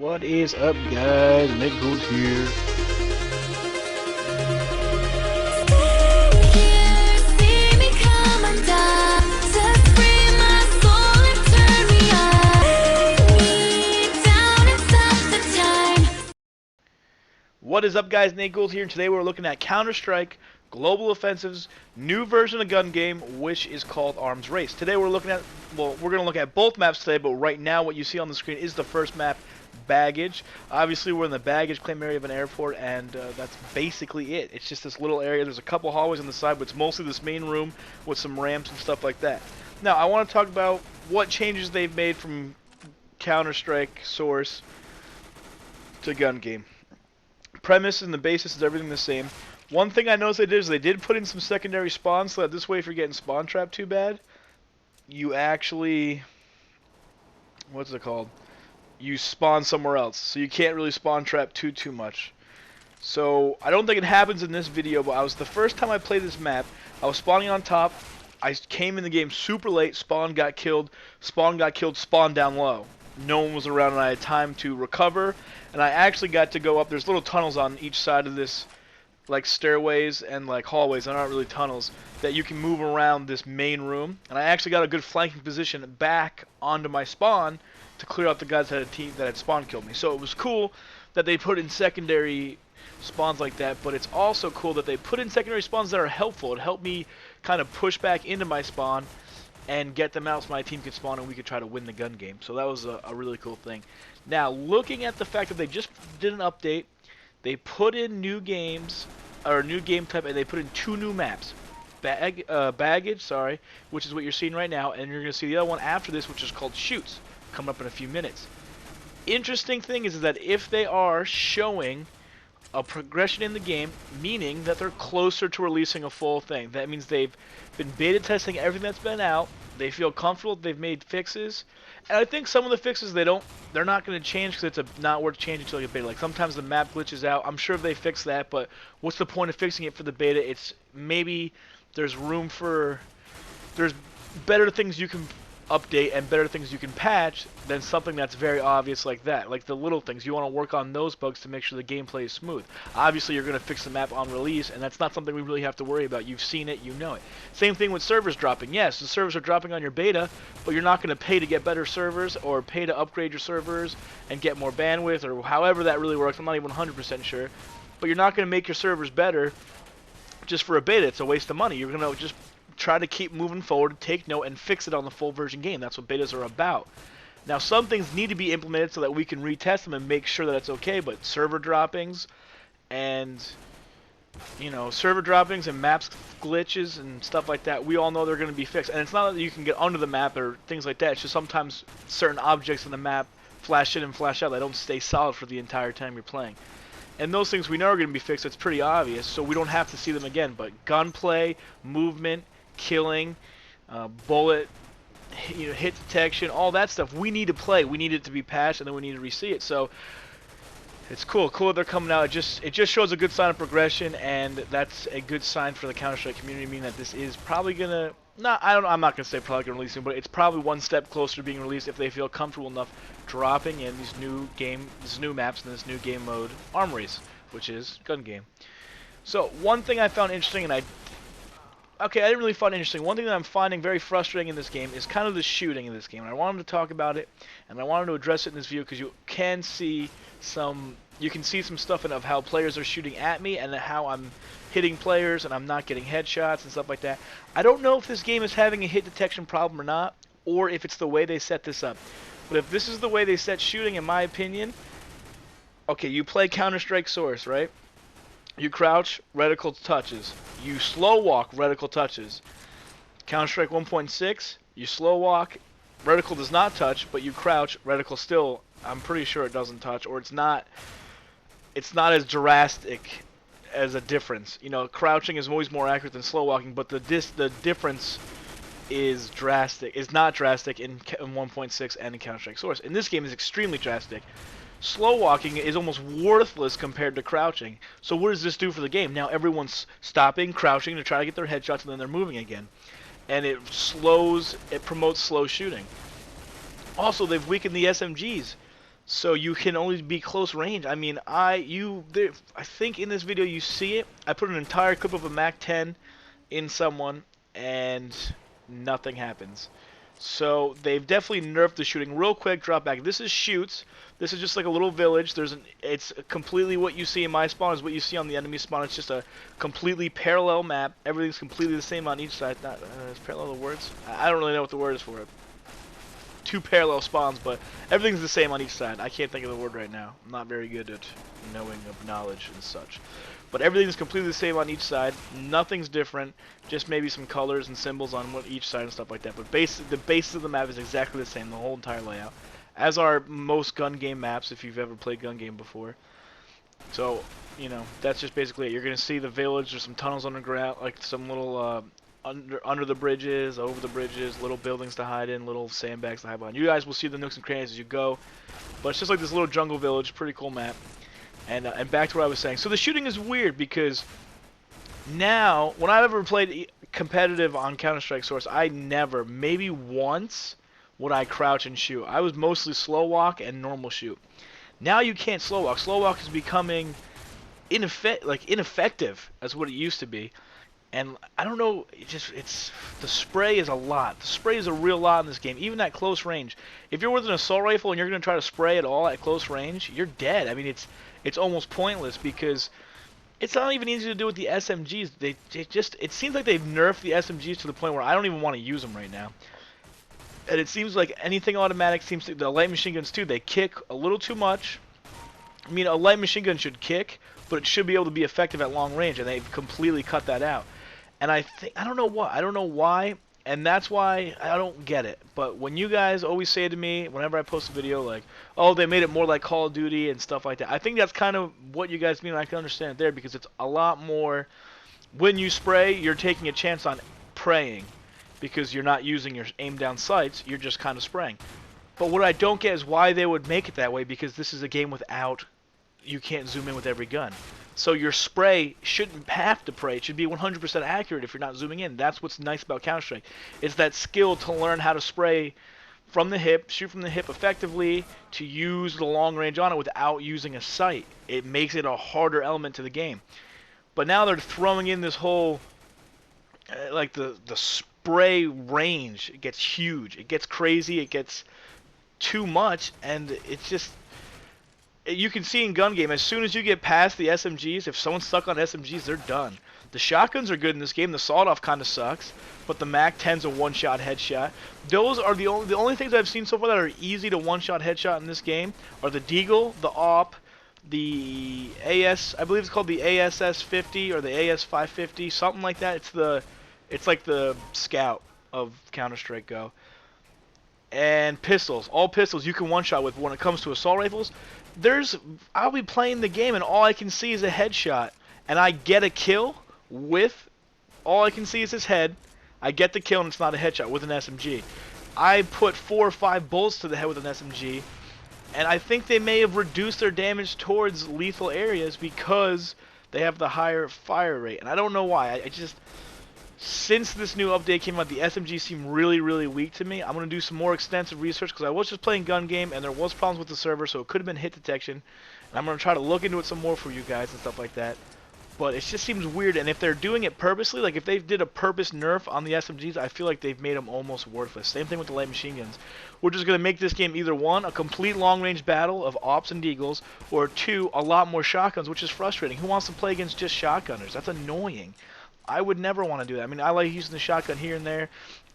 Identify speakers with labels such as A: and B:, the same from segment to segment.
A: What is up, guys? Nichols here. What is up, guys? Nate Gould here, and today we're looking at Counter-Strike Global Offensive's new version of GunGame, which is called Arms Race. Today we're looking at, well, we're going to look at both maps today, but right now what you see on the screen is the first map, Baggage. Obviously we're in the baggage claim area of an airport, and that's basically it. It's just this little area. There's a couple hallways on the side, but it's mostly this main room with some ramps and stuff like that. Now, I want to talk about what changes they've made from Counter-Strike Source to GunGame. Premise and the basis is everything the same. One thing I noticed they did is they did put in some secondary spawns, so that this way if you're getting spawn trapped too bad, you actually, what's it called? You spawn somewhere else, so you can't really spawn trap too much. So I don't think it happens in this video, but the first time I played this map, I was spawning on top. I came in the game super late, spawn got killed, spawn down low. No one was around, and I had time to recover, and I actually got to go up. There's little tunnels on each side of this, like stairways and like hallways, they're not really tunnels, that you can move around this main room, and I actually got a good flanking position back onto my spawn to clear out the guys that had spawn killed me. So it was cool that they put in secondary spawns like that, but it's also cool that they put in secondary spawns that are helpful. It helped me kind of push back into my spawn and get them out so my team could spawn and we could try to win the gun game. So that was a really cool thing. Now, looking at the fact that they just did an update, they put in new games, or new game type, and they put in 2 new maps. Baggage, sorry, which is what you're seeing right now, and you're going to see the other one after this, which is called Shoots, coming up in a few minutes. Interesting thing is that if they are showing a progression in the game, meaning that they're closer to releasing a full thing. That means they've been beta testing everything that's been out. They feel comfortable. They've made fixes, and I think some of the fixes they're not going to change because it's not worth changing until you get beta. Like sometimes the map glitches out. I'm sure they fix that, but what's the point of fixing it for the beta? It's maybe there's better things you can update and better things you can patch than something that's very obvious like that. Like the little things, you want to work on those bugs to make sure the gameplay is smooth. Obviously you're going to fix the map on release, and that's not something we really have to worry about. You've seen it, you know it. Same thing with servers dropping. Yes, the servers are dropping on your beta, but you're not going to pay to get better servers or pay to upgrade your servers and get more bandwidth, or however that really works. I'm not even 100% sure, but you're not going to make your servers better just for a beta. It's a waste of money. You're going to just try to keep moving forward, take note, and fix it on the full version game. That's what betas are about. Now, some things need to be implemented so that we can retest them and make sure that it's okay, but server droppings and, server droppings and maps glitches and stuff like that, we all know they're going to be fixed. And it's not that you can get under the map or things like that. It's just sometimes certain objects in the map flash in and flash out. They don't stay solid for the entire time you're playing. And those things we know are going to be fixed. It's pretty obvious, so we don't have to see them again. But gunplay, movement, killing, bullet, hit detection, all that stuff we need to play. We need it to be patched, and then we need to re-see it. So it's cool that they're coming out. It just shows a good sign of progression, and that's a good sign for the Counter-Strike community, meaning that this is probably gonna I'm not gonna say probably gonna release soon, but it's probably one step closer to being released if they feel comfortable enough dropping in these new maps and this new game mode, Arm Race, which is GunGame. So one thing I found interesting, and I didn't really find it interesting. One thing that I'm finding very frustrating in this game is kind of the shooting in this game. And I wanted to talk about it, and I wanted to address it in this video because you can see some stuff of how players are shooting at me and how I'm hitting players and I'm not getting headshots and stuff like that. I don't know if this game is having a hit detection problem or not, or if it's the way they set this up. But if this is the way they set shooting, in my opinion, okay, you play Counter-Strike Source, right? You crouch, reticle touches. You slow walk, reticle touches. Counter-Strike 1.6, you slow walk, reticle does not touch, but you crouch, reticle still, I'm pretty sure it doesn't touch, or it's not as drastic as a difference. Crouching is always more accurate than slow walking, but the difference is not drastic in 1.6 and in Counter-Strike Source. In this game is extremely drastic. Slow walking is almost worthless compared to crouching. So what does this do for the game? Now everyone's stopping, crouching to try to get their headshots, and then they're moving again. And it promotes slow shooting. Also, they've weakened the SMGs. So you can only be close range. I mean, I think in this video you see it. I put an entire clip of a MAC-10 in someone, and nothing happens. So they've definitely nerfed the shooting. Real quick, drop back. This is shoots. This is just like a little village. It's completely what you see in my spawn is what you see on the enemy spawn. It's just a completely parallel map. Everything's completely the same on each side. Not is parallel the words? I don't really know what the word is for it. Two parallel spawns, but everything's the same on each side. I can't think of the word right now. I'm not very good at knowing of knowledge and such. But everything's completely the same on each side. Nothing's different. Just maybe some colors and symbols on each side and stuff like that. But the base of the map is exactly the same, the whole entire layout. As are most gun game maps, if you've ever played gun game before. So, you know, that's just basically it. You're going to see the village. There's some tunnels underground, like some little under the bridges, over the bridges, little buildings to hide in, little sandbags to hide behind. You guys will see the nooks and crannies as you go. But it's just like this little jungle village. Pretty cool map. And back to what I was saying. So the shooting is weird because now, when I've ever played competitive on Counter-Strike Source, I never, maybe once, would I crouch and shoot. I was mostly slow walk and normal shoot. Now you can't slow walk. Slow walk is becoming ineffective as what it used to be. And I don't know, the spray is a lot. The spray is a real lot in this game, even at close range. If you're with an assault rifle and you're going to try to spray at all at close range, you're dead. I mean, it's almost pointless because it's not even easy to do with the SMGs. It seems like they've nerfed the SMGs to the point where I don't even want to use them right now. And it seems like anything automatic seems to, the light machine guns too, they kick a little too much. I mean, a light machine gun should kick, but it should be able to be effective at long range, and they've completely cut that out. And I don't know why, and that's why I don't get it. But when you guys always say to me, whenever I post a video, like, oh, they made it more like Call of Duty and stuff like that, I think that's kind of what you guys mean, and I can understand it there, because it's a lot more, when you spray, you're taking a chance on praying, because you're not using your aim down sights, you're just kind of spraying. But what I don't get is why they would make it that way, because this is a game without, you can't zoom in with every gun. So your spray shouldn't have to pray. It should be 100% accurate if you're not zooming in. That's what's nice about Counter-Strike. It's that skill to learn how to spray from the hip, shoot from the hip effectively, to use the long range on it without using a sight. It makes it a harder element to the game. But now they're throwing in this whole, like the spray range. It gets huge. It gets crazy. It gets too much, and it's just... You can see in GunGame, as soon as you get past the SMGs, if someone's stuck on SMGs, they're done. The shotguns are good in this game. The sawed-off kind of sucks, but the MAC-10's a one-shot headshot. Those are the only things I've seen so far that are easy to one-shot headshot in this game are the Deagle, the AWP, the AS, I believe it's called the ASS-50 or the AS-550, something like that. It's like the Scout of Counter-Strike Go. And pistols. All pistols you can one-shot with. When it comes to assault rifles, I'll be playing the game and all I can see is a headshot. And I get a kill with, all I can see is his head. I get the kill and it's not a headshot with an SMG. I put 4 or 5 bullets to the head with an SMG. And I think they may have reduced their damage towards lethal areas because they have the higher fire rate. And I don't know why. Since this new update came out, the SMGs seem really, really weak to me. I'm going to do some more extensive research because I was just playing GunGame and there was problems with the server, so it could have been hit detection. And I'm going to try to look into it some more for you guys and stuff like that. But it just seems weird, and if they're doing it purposely, like if they did a purpose nerf on the SMGs, I feel like they've made them almost worthless. Same thing with the light machine guns. We're just going to make this game either 1, a complete long-range battle of AWPs and Deagles, or 2, a lot more shotguns, which is frustrating. Who wants to play against just shotgunners? That's annoying. I would never want to do that. I mean, I like using the shotgun here and there,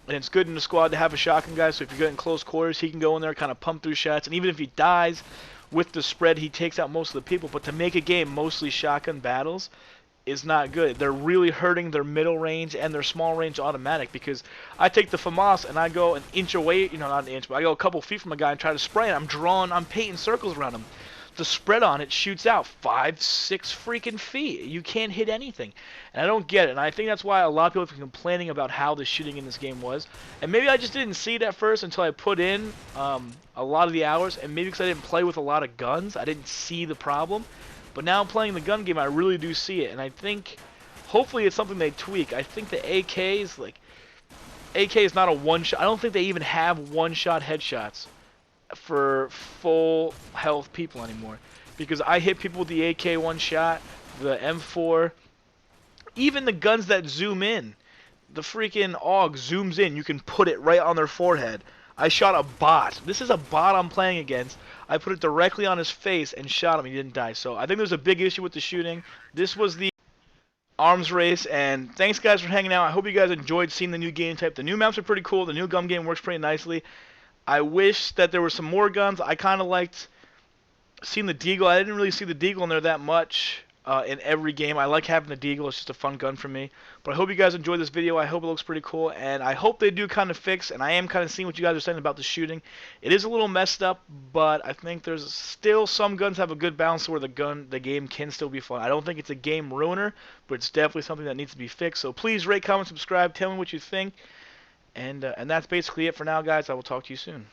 A: and it's good in the squad to have a shotgun guy, so if you're getting close quarters, he can go in there, kind of pump through shots, and even if he dies with the spread, he takes out most of the people. But to make a game mostly shotgun battles is not good. They're really hurting their middle range and their small range automatic, because I take the FAMAS and I go an inch away, you know, not an inch, but I go a couple feet from a guy and try to spray, and I'm painting circles around him. The spread on it shoots out 5, 6 freaking feet. You can't hit anything. And I don't get it. And I think that's why a lot of people have been complaining about how the shooting in this game was. And maybe I just didn't see it at first until I put in a lot of the hours. And maybe because I didn't play with a lot of guns, I didn't see the problem. But now playing the gun game, I really do see it. And I think, hopefully it's something they tweak. I think the AKs, like, AK is not a one-shot. I don't think they even have one-shot headshots for full health people anymore. Because I hit people with the AK one shot, the M4, even the guns that zoom in. The freaking AUG zooms in. You can put it right on their forehead. I shot a bot. This is a bot I'm playing against. I put it directly on his face and shot him. He didn't die. So I think there's a big issue with the shooting. This was the arms race, and thanks guys for hanging out. I hope you guys enjoyed seeing the new game type. The new maps are pretty cool. The new GunGame works pretty nicely. I wish that there were some more guns. I kind of liked seeing the Deagle. I didn't really see the Deagle in there that much in every game. I like having the Deagle. It's just a fun gun for me. But I hope you guys enjoyed this video. I hope it looks pretty cool, and I hope they do kind of fix, and I am kind of seeing what you guys are saying about the shooting. It is a little messed up, but I think there's still some guns have a good balance where the game can still be fun. I don't think it's a game ruiner, but it's definitely something that needs to be fixed. So please rate, comment, subscribe, tell me what you think. And that's basically it for now, guys. I will talk to you soon.